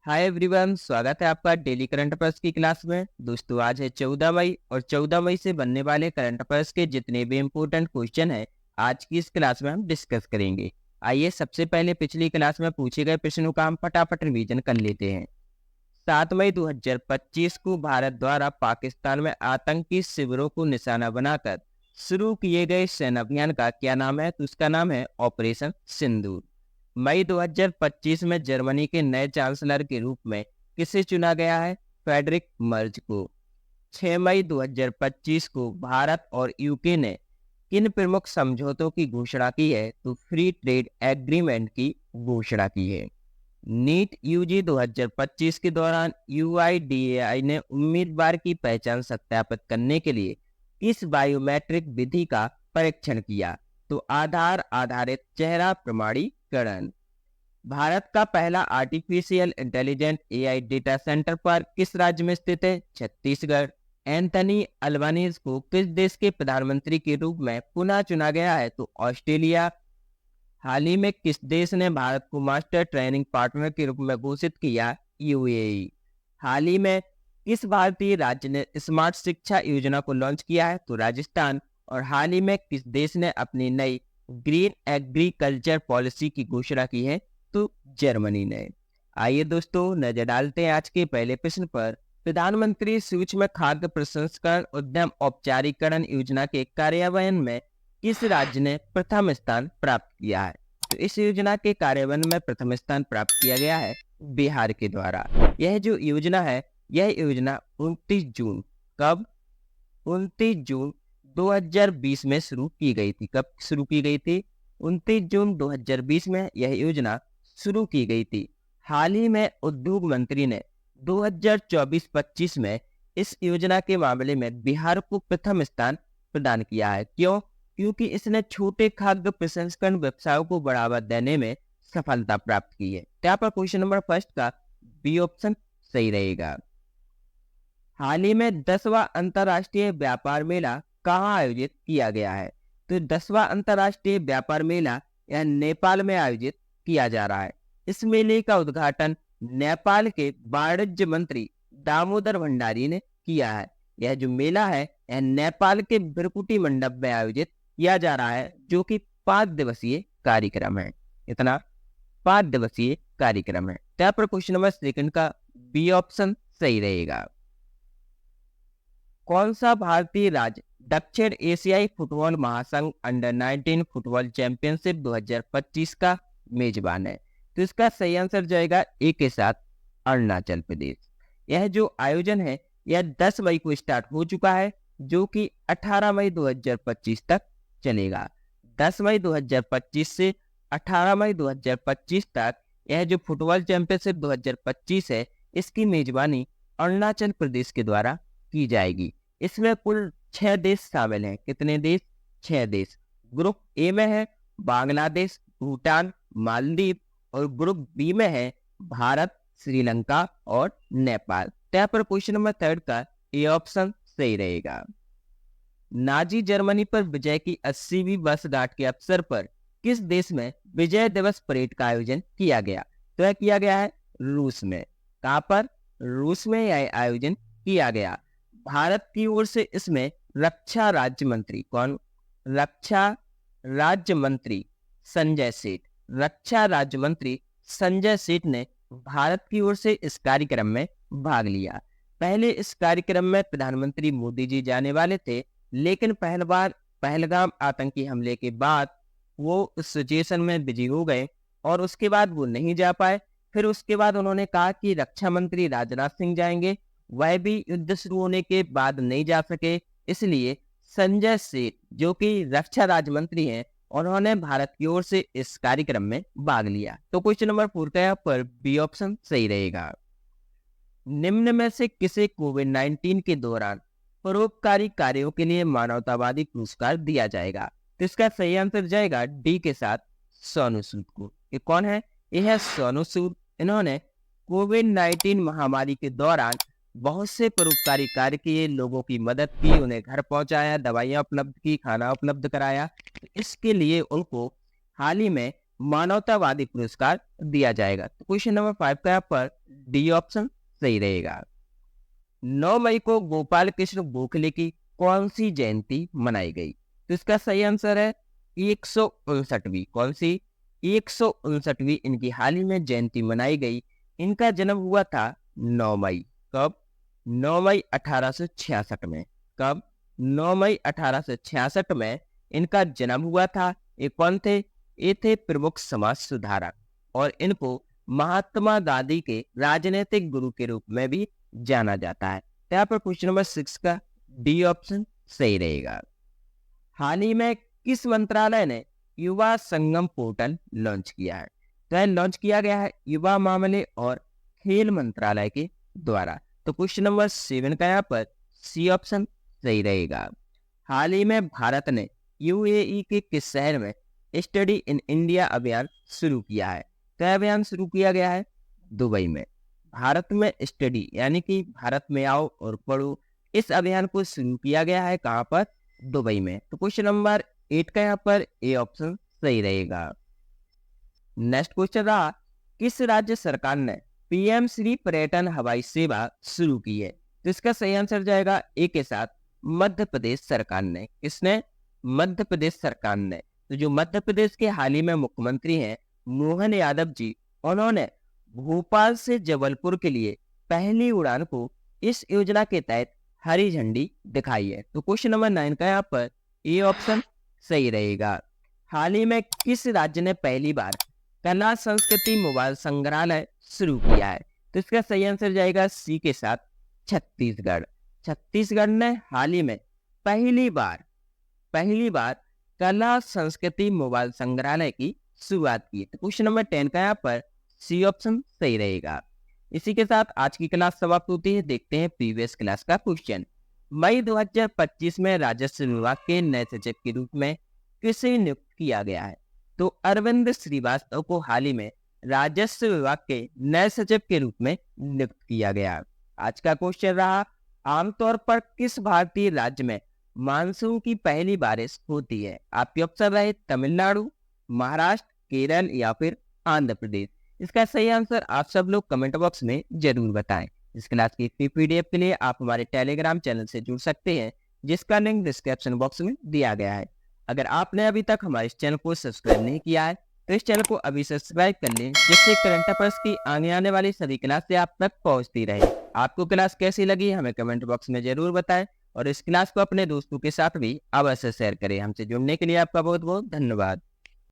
Hi everyone, स्वागत है आपका डेली करंट अफेयर्स की क्लास में। दोस्तों, आज है 14 मई और 14 मई से बनने वाले करंट अफेयर्स के जितने भी इम्पोर्टेंट क्वेश्चन हैं आज की इस क्लास में हम डिस्कस करेंगे। आइए सबसे पहले पिछली क्लास में पूछे गए प्रश्नों का हम फटाफट रिवीजन कर लेते हैं। 7 मई 2025 को भारत द्वारा पाकिस्तान में आतंकी शिविरों को निशाना बनाकर शुरू किए गए सेना अभियान का क्या नाम है? तो उसका नाम है ऑपरेशन सिंदूर। मई 2025 में जर्मनी के नए चांसलर के रूप में किसे चुना गया है? फ्रेडरिक मर्ज को। 6 मई 2025 को भारत और यूके ने किन प्रमुख समझौतों की घोषणा की है? तो फ्री ट्रेड एग्रीमेंट की घोषणा की है। नीट यूजी 2025 के दौरान यूआईडीएआई ने उम्मीदवार की पहचान सत्यापित करने के लिए किस बायोमेट्रिक विधि का परीक्षण किया? तो आधार आधारित चेहरा प्रमाणीकरण। भारत का पहला artificial intelligent AI data centre पर किस राज्य में स्थित है? छत्तीसगढ़। एंथनी अल्बानीज को किस देश के प्रधानमंत्री के रूप में पुनः चुना गया है? तो ऑस्ट्रेलिया। हाल ही में किस देश ने भारत को मास्टर ट्रेनिंग पार्टनर के रूप में घोषित किया? यूएई। हाल ही में किस भारतीय राज्य ने स्मार्ट शिक्षा योजना को लॉन्च किया है? तो राजस्थान। और हाल ही में किस देश ने अपनी नई ग्रीन एग्रीकल्चर पॉलिसी की घोषणा की है? तो जर्मनी ने। आइए दोस्तों, नजर डालते हैं आज के पहले प्रश्न पर। प्रधानमंत्री सूक्ष्म खाद्य प्रसंस्करण उद्यम औपचारिकरण योजना के कार्यान्वयन में किस राज्य ने प्रथम स्थान प्राप्त किया है? तो इस योजना के कार्यान्वयन में प्रथम स्थान प्राप्त किया गया है बिहार के द्वारा। यह जो योजना है, यह योजना 29 जून कब 29 जून 2020 में शुरू की गई थी। कब शुरू की गई थी? 29 जून 2020 में यह योजना शुरू की गई थी। हाल ही में उद्योग मंत्री ने 2024-25 में इस योजना के मामले में बिहार को प्रथम स्थान प्रदान किया है। क्यों? क्योंकि इसने छोटे खाद्य प्रसंस्करण व्यवसायों को बढ़ावा देने में सफलता प्राप्त की है। यहाँ पर क्वेश्चन नंबर फर्स्ट का बी ऑप्शन सही रहेगा। हाल ही में 10वां अंतर्राष्ट्रीय व्यापार मेला कहाँ आयोजित किया गया है? तो 10वां अंतर्राष्ट्रीय व्यापार मेला यह नेपाल में आयोजित किया जा रहा है। इस मेले का उद्घाटन नेपाल के वाणिज्य मंत्री दामोदर भंडारी ने किया है। यह जो मेला है, यह नेपाल के भृकुटी मंडप में आयोजित किया जा रहा है, जो कि 5 दिवसीय कार्यक्रम है। इतना 5 दिवसीय कार्यक्रम है। यहाँ पर क्वेश्चन नंबर सेकंड का बी ऑप्शन सही रहेगा। कौन सा भारतीय राज्य दक्षिण एशियाई फुटबॉल महासंघ अंडर 19 फुटबॉल चैंपियनशिप 2025 का मेजबान है? तो इसका सही आंसर जाएगा ए के साथ अरुणाचल प्रदेश। यह जो आयोजन है, यह 10 मई को स्टार्ट हो चुका है, जो कि 18 मई 2025 तक चलेगा। 10 मई 2025 से 18 मई 2025 तक यह जो फुटबॉल चैंपियनशिप 2025 है, इसकी मेजबानी अरुणाचल प्रदेश के द्वारा की जाएगी। इसमें कुल 6 देश शामिल हैं। कितने देश? 6 देश। ग्रुप ए में है बांग्लादेश, भूटान, मालदीव, और ग्रुप बी में है भारत, श्रीलंका और नेपाल। यहाँ पर क्वेश्चन नंबर थर्ड का ए ऑप्शन सही रहेगा। नाजी जर्मनी पर विजय की 80वीं वर्षगांठ के अवसर पर किस देश में विजय दिवस परेड का आयोजन किया गया? तो यह किया गया है रूस में। कहां पर? रूस में यह आयोजन किया गया। भारत की ओर से इसमें रक्षा राज्य मंत्री कौन? रक्षा राज्य मंत्री संजय सेठ। रक्षा राज्य मंत्री संजय सेठ ने भारत की ओर से इस कार्यक्रम में भाग लिया। पहले इस कार्यक्रम में प्रधानमंत्री मोदी जी जाने वाले थे, लेकिन पहलगाम आतंकी हमले के बाद वो उस सिचुएशन में बिजी हो गए और उसके बाद वो नहीं जा पाए। फिर उसके बाद उन्होंने कहा कि रक्षा मंत्री राजनाथ सिंह जाएंगे, वह भी युद्ध शुरू होने के बाद नहीं जा सके। इसलिए संजय सेठ, जो कि रक्षा राज्य मंत्री हैं, उन्होंने भारत की ओर से इस कार्यक्रम में भाग लिया। तो क्वेश्चन नंबर 4 का यहाँ पर बी ऑप्शन सही रहेगा। निम्न में से किसे कोविड-19 के दौरान परोपकारी कार्यों के लिए मानवतावादी पुरस्कार दिया जाएगा? तो इसका सही आंसर जाएगा डी के साथ सोनू सूद को। ये कौन है? यह है सोनू सूद। इन्होंने कोविड-19 महामारी के दौरान बहुत से परोपकारी कार्य किए, लोगों की मदद की, उन्हें घर पहुंचाया, दवाइयां उपलब्ध की, खाना उपलब्ध कराया। तो इसके लिए उनको हाल ही में मानवतावादी पुरस्कार दिया जाएगा। तो क्वेश्चन नंबर 5 का यहाँ पर डी ऑप्शन सही रहेगा। 9 मई को गोपाल कृष्ण गोखले की कौन सी जयंती मनाई गई? तो इसका सही आंसर है 159वीं। कौन सी? 159वीं इनकी हाल ही में जयंती मनाई गई। इनका जन्म हुआ था 9 मई। कब? 9 मई 1866 में। कब? 9 मई 1866 में इनका जन्म हुआ था। ये कौन थे? ये थे प्रमुख समाज सुधारक और इनको महात्मा गांधी के राजनीतिक गुरु के रूप में भी जाना जाता है। तो यहाँ पर क्वेश्चन नंबर 6 का डी ऑप्शन सही रहेगा। हाल ही में किस मंत्रालय ने युवा संगम पोर्टल लॉन्च किया है? तो यह लॉन्च किया गया है युवा मामले और खेल मंत्रालय के द्वारा। तो क्वेश्चन नंबर 7 का यहाँ पर सी ऑप्शन सही रहेगा। हाल ही में भारत ने यूएई के किस शहर में स्टडी इन इंडिया अभियान शुरू किया है? तो यह अभियान शुरू किया गया है दुबई में। भारत में स्टडी यानी कि भारत में आओ और पढ़ो, इस अभियान को शुरू किया गया है कहाँ पर? दुबई में। तो क्वेश्चन नंबर 8 का यहाँ पर ए ऑप्शन सही रहेगा। नेक्स्ट क्वेश्चन रहा, किस राज्य सरकार ने पीएम श्री पर्यटन हवाई सेवा शुरू की है? तो इसका सही आंसर जाएगा ए के साथ मध्य प्रदेश सरकार ने। किसने? मध्य प्रदेश सरकार ने। तो जो मध्य प्रदेश के हाल ही में मुख्यमंत्री हैं मोहन यादव जी, उन्होंने भोपाल से जबलपुर के लिए पहली उड़ान को इस योजना के तहत हरी झंडी दिखाई है। तो क्वेश्चन नंबर 9 का यहाँ पर ए ऑप्शन सही रहेगा। हाल ही में किस राज्य ने पहली बार कला संस्कृति मोबाइल संग्रहालय शुरू किया है? तो इसका सही आंसर जाएगा सी के साथ छत्तीसगढ़। छत्तीसगढ़ ने हाल ही में पहली बार कला संस्कृति मोबाइल संग्रहालय की शुरुआत की। तो क्वेश्चन नंबर 10 का यहाँ पर सी ऑप्शन सही रहेगा। इसी के साथ आज की क्लास समाप्त होती है। देखते हैं प्रीवियस क्लास का क्वेश्चन। मई 2025 में राजस्व विभाग के नए सचिव के रूप में किसे नियुक्त किया गया है? तो अरविंद श्रीवास्तव को हाल ही में राजस्व विभाग के नए सचिव के रूप में नियुक्त किया गया। आज का क्वेश्चन रहा, आमतौर पर किस भारतीय राज्य में मानसून की पहली बारिश होती है? आपके ऑप्शन रहे तमिलनाडु, महाराष्ट्र, केरल या फिर आंध्र प्रदेश। इसका सही आंसर आप सब लोग कमेंट बॉक्स में जरूर बताएं। इस क्लास की फ्री पीडीएफ के लिए आप हमारे टेलीग्राम चैनल से जुड़ सकते हैं, जिसका लिंक डिस्क्रिप्शन बॉक्स में दिया गया है। अगर आपने अभी तक हमारे इस चैनल को सब्सक्राइब नहीं किया है तो इस चैनल को अभी सब्सक्राइब कर लें, जिससे करंट अफेयर्स की आने वाली सभी क्लास से आप तक पहुंचती रहे। आपको क्लास कैसी लगी हमें कमेंट बॉक्स में जरूर बताएं और इस क्लास को अपने दोस्तों के साथ भी अवश्य शेयर करें। हमसे जुड़ने के लिए आपका बहुत बहुत धन्यवाद।